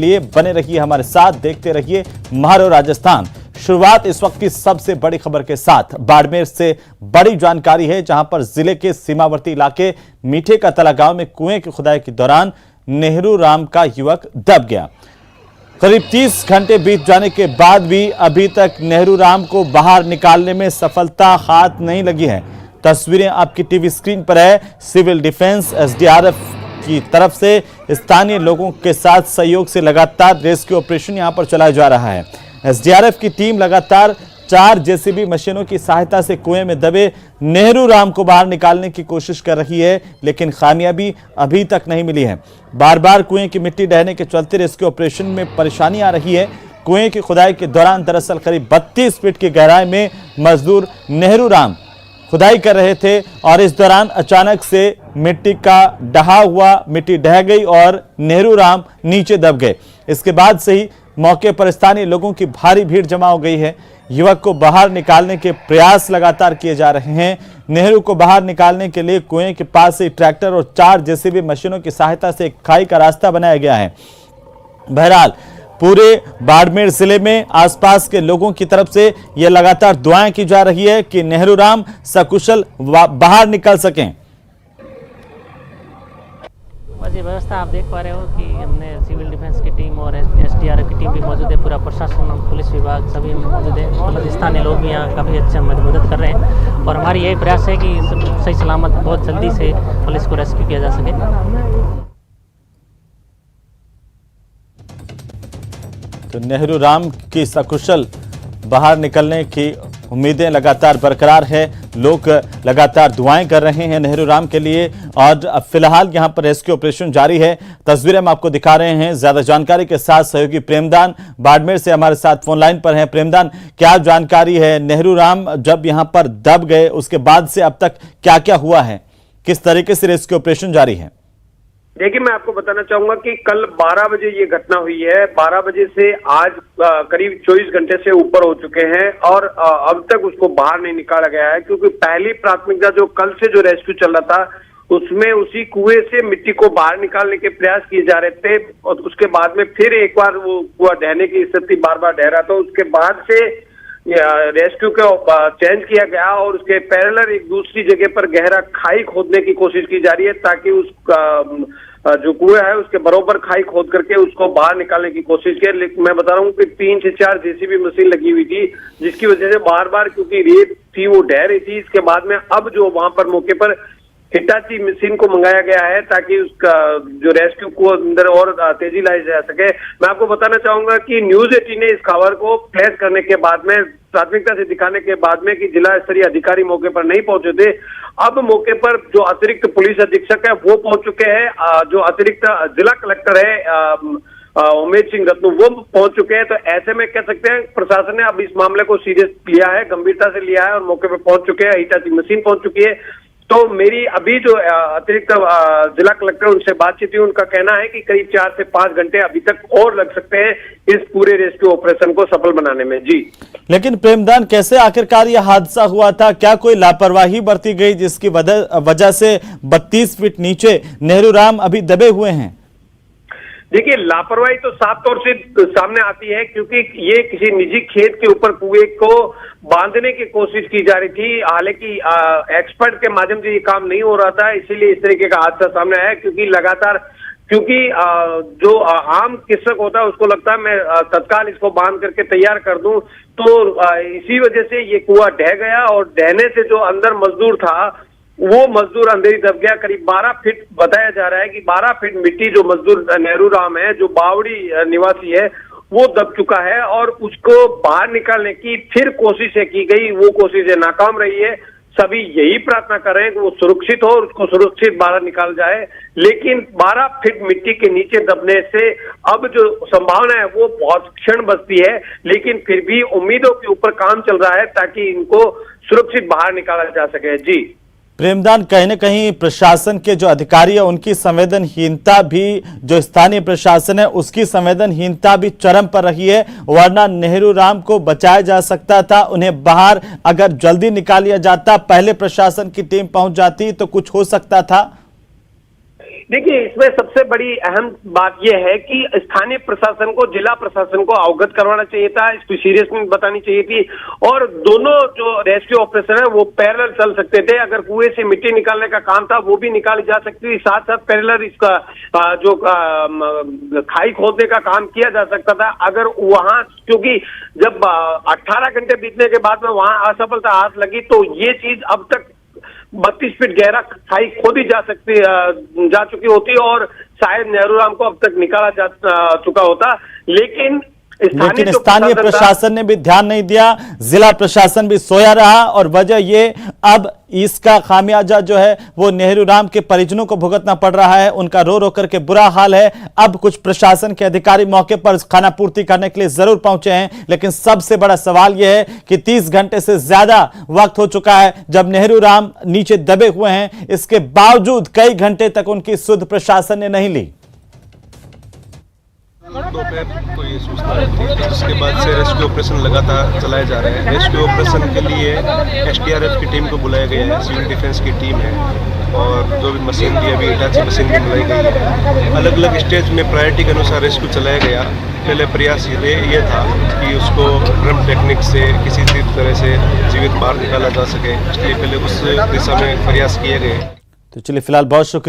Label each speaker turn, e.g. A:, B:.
A: लिए बने रहिए हमारे साथ, देखते रहिए महारो राजस्थान। शुरुआत इस वक्त की सबसे बड़ी खबर के साथ बाड़मेर से बड़ी जानकारी है, जहां पर जिले के सीमावर्ती इलाके मीठे का तला गांव में कुएं की खुदाई के दौरान नेहरू राम का युवक दब गया। करीब 30 घंटे बीत जाने के बाद भी अभी तक नेहरू राम को बाहर निकालने में सफलता हाथ नहीं लगी है। तस्वीरें आपकी टीवी स्क्रीन पर है। सिविल डिफेंस एसडीआरएफ की तरफ से स्थानीय लोगों के साथ सहयोग से लगातार रेस्क्यू ऑपरेशन यहां पर चलाया जा रहा है। एसडीआरएफ की टीम लगातार 4 जेसीबी मशीनों की सहायता से कुएं में दबे नेहरू राम को बाहर निकालने की कोशिश कर रही है, लेकिन कामयाबी अभी तक नहीं मिली है। बार बार कुएं की मिट्टी ढहने के चलते रेस्क्यू ऑपरेशन में परेशानी आ रही है। कुएं की खुदाई के दौरान दरअसल करीब 32 फीट की गहराई में मजदूर नेहरू राम खुदाई कर रहे थे और इस दौरान अचानक से मिट्टी का ढहा हुआ मिट्टी ढह गई और नेहरू राम नीचे दब गए। इसके बाद से ही मौके पर स्थानीय लोगों की भारी भीड़ जमा हो गई है। युवक को बाहर निकालने के प्रयास लगातार किए जा रहे हैं। नेहरू को बाहर निकालने के लिए कुएं के पास से ट्रैक्टर और 4 जेसीबी मशीनों की सहायता से एक खाई का रास्ता बनाया गया है। बहरहाल पूरे बाड़मेर जिले में आसपास के लोगों की तरफ से यह लगातार दुआएं की जा रही है कि नेहरू राम सकुशल बाहर निकल सकें।
B: जी व्यवस्था आप देख पा रहे हो कि हमने सिविल डिफेंस की टीम और एसडीआरएफ की टीम भी मौजूद है, पूरा प्रशासन, पुलिस विभाग सभी मौजूद है। मतलब स्थानीय लोग भी यहाँ काफ़ी अच्छे मदद कर रहे हैं और हमारी यही प्रयास है कि सही सलामत बहुत जल्दी से पुलिस को रेस्क्यू किया जा सके।
A: तो नेहरू राम की सकुशल बाहर निकलने की उम्मीदें लगातार बरकरार है। लोग लगातार दुआएं कर रहे हैं नेहरू राम के लिए और फिलहाल यहां पर रेस्क्यू ऑपरेशन जारी है। तस्वीरें हम आपको दिखा रहे हैं। ज्यादा जानकारी के साथ सहयोगी प्रेमदान बाड़मेर से हमारे साथ फोन लाइन पर हैं। प्रेमदान, क्या जानकारी है? नेहरू राम जब यहां पर दब गए उसके बाद से अब तक क्या क्या हुआ है, किस तरीके से रेस्क्यू ऑपरेशन जारी है?
C: देखिए, मैं आपको बताना चाहूंगा कि कल 12 बजे ये घटना हुई है। 12 बजे से आज करीब 24 घंटे से ऊपर हो चुके हैं और अब तक उसको बाहर नहीं निकाला गया है, क्योंकि पहली प्राथमिकता जो कल से जो रेस्क्यू चल रहा था उसमें उसी कुएं से मिट्टी को बाहर निकालने के प्रयास किए जा रहे थे और उसके बाद में फिर एक बार वो कुआं ढहने की स्थिति बार बार ढह रहा था। उसके बाद से रेस्क्यू को चेंज किया गया और उसके पैरेलल एक दूसरी जगह पर गहरा खाई खोदने की कोशिश की जा रही है, ताकि उस जो कुएं है उसके बरोबर खाई खोद करके उसको बाहर निकालने की कोशिश की। लेकिन मैं बता रहा हूँ कि 3 से 4 जेसीबी मशीन लगी हुई थी, जिसकी वजह से बार बार क्योंकि रेत थी वो ढह रही थी। इसके बाद में अब जो वहां पर मौके पर हिटाची मशीन को मंगाया गया है ताकि उसका जो रेस्क्यू को अंदर और तेजी लाई जा सके। मैं आपको बताना चाहूंगा कि न्यूज 18 ने इस खबर को फ्लैश करने के बाद में, प्राथमिकता से दिखाने के बाद में कि जिला स्तरीय अधिकारी मौके पर नहीं पहुंचे थे, अब मौके पर जो अतिरिक्त पुलिस अधीक्षक है वो पहुंच चुके हैं। जो अतिरिक्त जिला कलेक्टर है उमेश सिंह रत्नू वो पहुंच चुके हैं। तो ऐसे में कह सकते हैं प्रशासन ने अब इस मामले को सीरियस लिया है, गंभीरता से लिया है और मौके पर पहुंच चुके हैं। हिटाची मशीन पहुंच चुकी है। तो मेरी अभी जो अतिरिक्त जिला कलेक्टर उनसे बातचीत हुई, उनका कहना है कि करीब 4 से 5 घंटे अभी तक और लग सकते हैं इस पूरे रेस्क्यू ऑपरेशन को सफल बनाने में। जी, लेकिन
A: प्रेमदान, कैसे आखिरकार यह हादसा हुआ था? क्या कोई लापरवाही बरती गई जिसकी वजह से 32 फीट नीचे नेहरू राम अभी दबे हुए हैं?
C: देखिए, लापरवाही तो साफ तौर से सामने आती है, क्योंकि ये किसी निजी खेत के ऊपर कुएं को बांधने की कोशिश की जा रही थी। हालांकि एक्सपर्ट के माध्यम से ये काम नहीं हो रहा था, इसीलिए इस तरीके का हादसा सामने आया। क्योंकि जो आम कृषक होता है उसको लगता है मैं तत्काल इसको बांध करके तैयार कर दूं, तो इसी वजह से ये कुआं ढह गया और ढहने से जो अंदर मजदूर था वो मजदूर अंदर ही दब गया। करीब 12 फीट बताया जा रहा है कि 12 फीट मिट्टी जो मजदूर नेहरू राम है, जो बावड़ी निवासी है, वो दब चुका है और उसको बाहर निकालने की फिर कोशिशें की गई, वो कोशिशें नाकाम रही है। सभी यही प्रार्थना कर रहे हैं कि वो सुरक्षित हो और उसको सुरक्षित बाहर निकाल जाए, लेकिन 12 फीट मिट्टी के नीचे दबने से अब जो संभावना है वो बहुत क्षण बचती है, लेकिन फिर भी उम्मीदों के ऊपर काम चल रहा है ताकि इनको सुरक्षित बाहर निकाला जा सके। जी
A: प्रेमदान, कहीं न कहीं प्रशासन के जो अधिकारी है उनकी संवेदनहीनता भी, जो स्थानीय प्रशासन है उसकी संवेदनहीनता भी चरम पर रही है, वरना नेहरू राम को बचाया जा सकता था। उन्हें बाहर अगर जल्दी निकाल लिया जाता, पहले प्रशासन की टीम पहुंच जाती तो कुछ हो सकता था।
C: देखिए, इसमें सबसे बड़ी अहम बात यह है कि स्थानीय प्रशासन को, जिला प्रशासन को अवगत करवाना चाहिए था, इसकी सीरियसनेस बतानी चाहिए थी और दोनों जो रेस्क्यू ऑपरेशन है वो पैरेलल चल सकते थे। अगर कुएं से मिट्टी निकालने का काम था वो भी निकाली जा सकती थी, साथ साथ पैरेलल इसका जो खाई खोदने का काम किया जा सकता था। अगर वहां, क्योंकि जब 18 घंटे बीतने के बाद में वहां असफलता हाथ लगी तो ये चीज अब तक 32 फीट गहरा खाई खोदी जा चुकी होती और शायद नेहरू राम को अब तक निकाला जा चुका होता। लेकिन
A: स्थानीय प्रशासन ने भी ध्यान नहीं दिया, जिला प्रशासन भी सोया रहा और वजह ये अब इसका खामियाजा जो है वो नेहरू राम के परिजनों को भुगतना पड़ रहा है। उनका रो रो करके बुरा हाल है। अब कुछ प्रशासन के अधिकारी मौके पर खाना पूर्ति करने के लिए जरूर पहुंचे हैं, लेकिन सबसे बड़ा सवाल यह है कि 30 घंटे से ज्यादा वक्त हो चुका है जब नेहरू राम नीचे दबे हुए हैं। इसके बावजूद कई घंटे तक उनकी सुध प्रशासन ने नहीं ली।
D: दोपहर को ये सूचना थी, जिसके बाद से रेस्क्यू ऑपरेशन लगातार चलाए जा रहे हैं। रेस्क्यू ऑपरेशन के लिए SDRF की टीम को बुलाया गया है, सिविल डिफेंस की टीम है और जो भी मशीन दी अभी हिटाची मशीन भी बुलाई गई है। अलग अलग स्टेज में प्रायोरिटी के अनुसार रेस्क्यू चलाया गया। पहले प्रयास ये था कि उसको ड्रम टेक्निक से किसी भी तरह से जीवित बाहर निकाला जा सके, इसलिए पहले उस दिशा में प्रयास किए गए।
A: तो चलिए फिलहाल बहुत शुक्रिया।